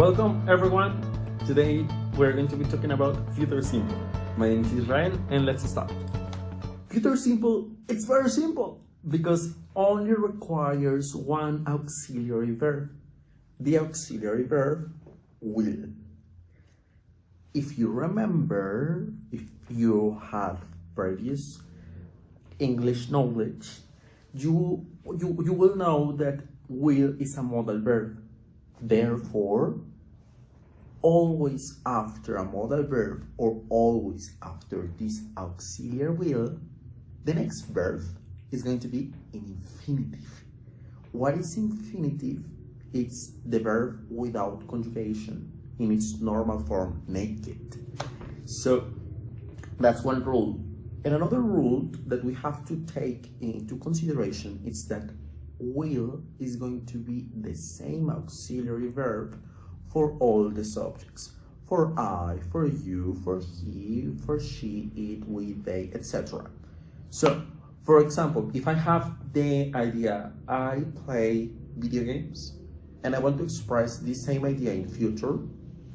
Welcome everyone. Today we're going to be talking about future simple. My name is Ryan and let's start. Future simple, it's very simple because only requires one auxiliary verb. The auxiliary verb will. If you remember, if you have previous English knowledge, you will know that will is a modal verb. Therefore, always after a modal verb or always after this auxiliary will, the next verb is going to be in infinitive. What is infinitive? It's the verb without conjugation in its normal form, naked. So that's one rule. And another rule that we have to take into consideration is that will is going to be the same auxiliary verb for all the subjects. For I, for you, for he, for she, it, we, they, etc. So, for example, if I have the idea, I play video games, and I want to express this same idea in future,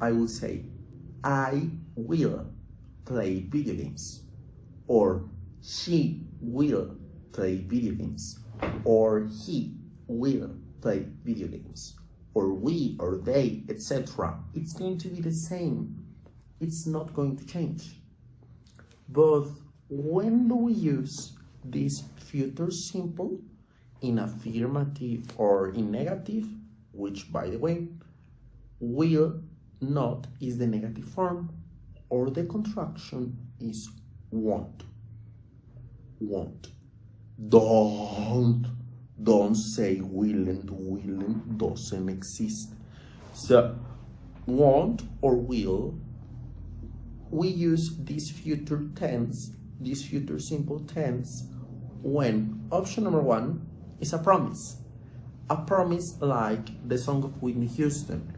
I will say, I will play video games. Or she will play video games. Or he will play video games. Or we, or they, etc. It's going to be the same. It's not going to change. But when do we use this future simple in affirmative or in negative, which by the way, will not is the negative form, or the contraction is won't. Won't. Don't say willing doesn't exist. So won't or will, we use this future tense, this future simple tense, when option number one is a promise. A promise like the song of Whitney Houston,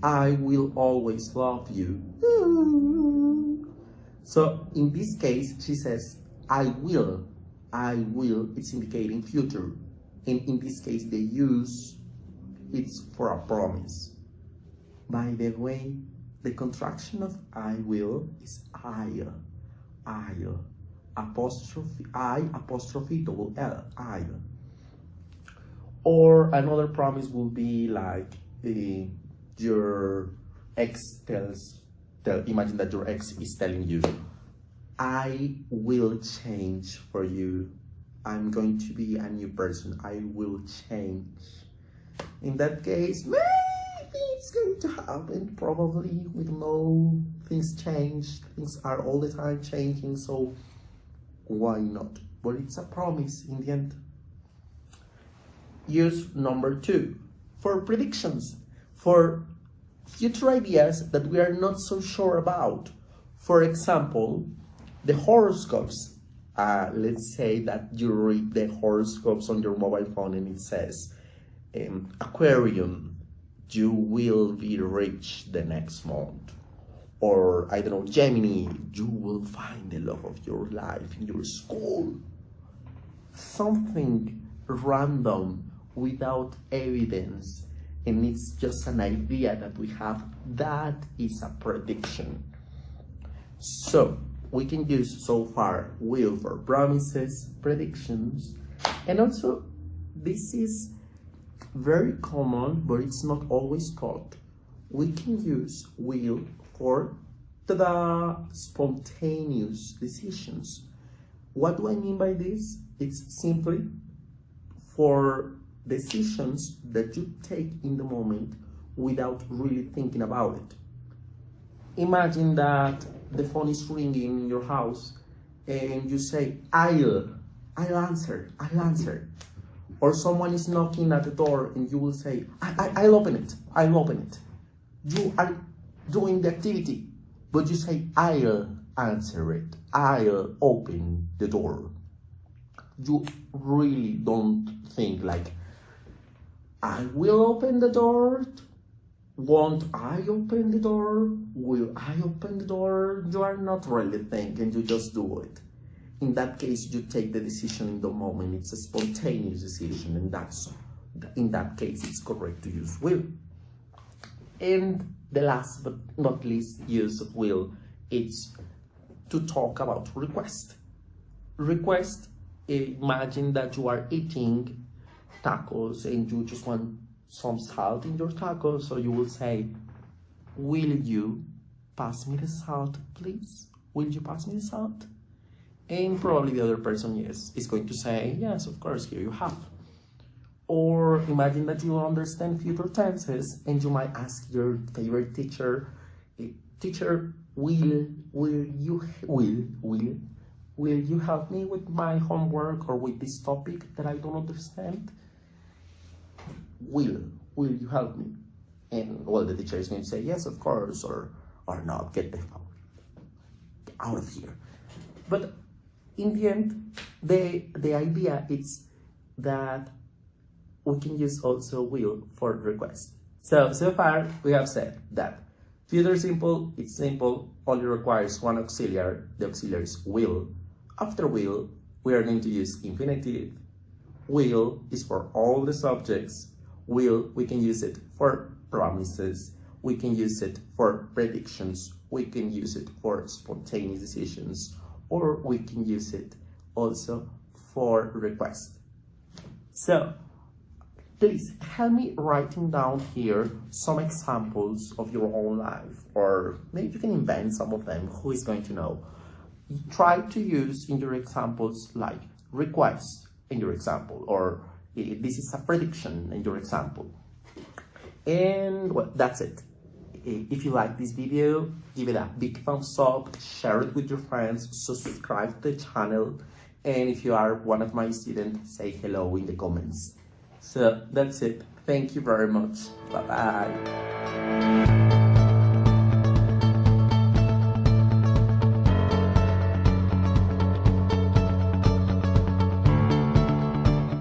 I will always love you. So in this case, she says, I will, it's indicating future. And in this case, the use, it's for a promise. By the way, the contraction of I will is I'll. Apostrophe I, apostrophe double L, I'll. Or another promise will be like your ex imagine that your ex is telling you, I will change for you. I'm going to be a new person. I will change. In that case, maybe it's going to happen. Probably we know things change. Things are all the time changing. So why not? But it's a promise in the end. Use number two for predictions, for future ideas that we are not so sure about. For example, the horoscopes. Let's say that you read the horoscopes on your mobile phone and it says, Aquarium, you will be rich the next month. Or, I don't know, Gemini, you will find the love of your life in your school. Something random without evidence, and it's just an idea that we have, that is a prediction. So, we can use so far will for promises, predictions, and also this is very common, but it's not always taught. We can use will for the spontaneous decisions. What do I mean by this? It's simply for decisions that you take in the moment without really thinking about it. Imagine that the phone is ringing in your house and you say, I'll answer. Or someone is knocking at the door and you will say, I'll open it. You are doing the activity, but you say, I'll answer it. I'll open the door. You really don't think like, I will open the door. Won't I open the door? Will I open the door? You are not really thinking, you just do it. In that case, you take the decision in the moment. It's a spontaneous decision, and in that case, it's correct to use will. And the last but not least use of will, it's to talk about request. Request, imagine that you are eating tacos and you just want some salt in your tacos, so you will say, will you pass me the salt, please? Will you pass me the salt? And probably the other person, yes, is going to say, yes, of course, here you have. Or imagine that you understand future tenses and you might ask your favorite teacher, teacher, will you help me with my homework or with this topic that I don't understand? Will you help me? And well, the teacher is going to say, yes, of course, or not, get the fuck out of here. But in the end, the idea is that we can use also will for request. So far we have said that future simple, it's simple, only requires one auxiliary, the auxiliary is will. After will, we are going to use infinitive. Will is for all the subjects. Will, we can use it for promises, we can use it for predictions, we can use it for spontaneous decisions, or we can use it also for request. So please help me writing down here some examples of your own life, or maybe you can invent some of them, who is going to know. Try to use in your examples like request in your example, or this is a prediction in your example. And well, that's it. If you like this video, give it a big thumbs up, share it with your friends, subscribe to the channel, and if you are one of my students, say hello in the comments. So that's it. Thank you very much. Bye-bye.